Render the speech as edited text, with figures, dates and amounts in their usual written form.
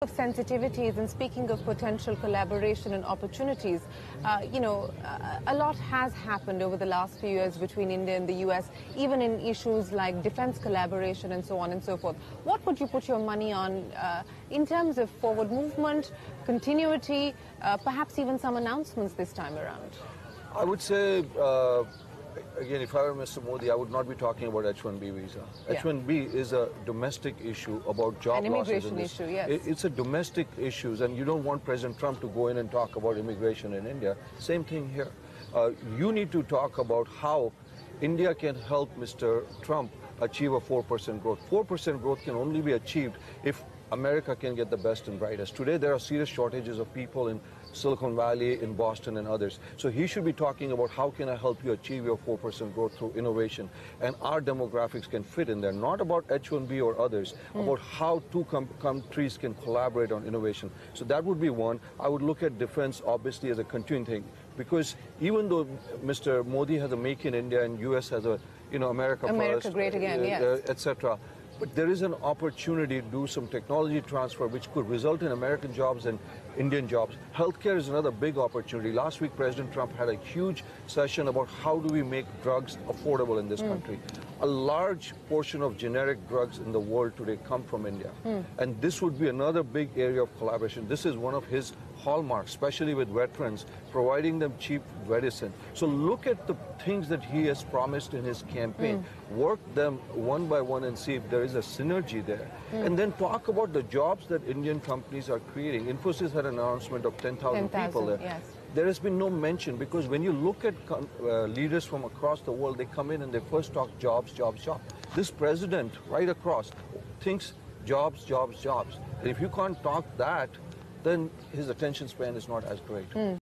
Of sensitivities and speaking of potential collaboration and opportunities, a lot has happened over the last few years between India and the US, even in issues like defense collaboration and so on and so forth. What would you put your money on in terms of forward movement, continuity, perhaps even some announcements this time around? I would say, again, if I were Mr. Modi, I would not be talking about H-1B visa. Yeah. H-1B is a domestic issue about job losses. An immigration issue, yes. It's a domestic issue, and you don't want President Trump to go in and talk about immigration in India. Same thing here. You need to talk about how India can help Mr. Trump achieve a 4% growth. 4% growth can only be achieved if America can get the best and brightest. Today, there are serious shortages of people in Silicon Valley, in Boston, and others. So he should be talking about how can I help you achieve your 4% growth through innovation. And our demographics can fit in there, not about H-1B or others, about how two countries can collaborate on innovation. So that would be one. I would look at defense, obviously, as a continuing thing. Because even though Mr. Modi has a Make in India and US has a, America first, great again, yes. etc. But there is an opportunity to do some technology transfer which could result in American jobs and Indian jobs. Healthcare is another big opportunity. Last week, President Trump had a huge session about how do we make drugs affordable in this country. A large portion of generic drugs in the world today come from India. And this would be another big area of collaboration. This is one of his hallmarks, especially with veterans, providing them cheap medicine. So look at the things that he has promised in his campaign. Work them one by one and see if there is a synergy there. And then talk about the jobs that Indian companies are creating. Infosys had an announcement of 10,000 people there. Yes. There has been no mention because when you look at leaders from across the world, they come in and they first talk jobs, jobs, jobs. This president, right across, thinks jobs, jobs, jobs. And if you can't talk that, then his attention span is not as great.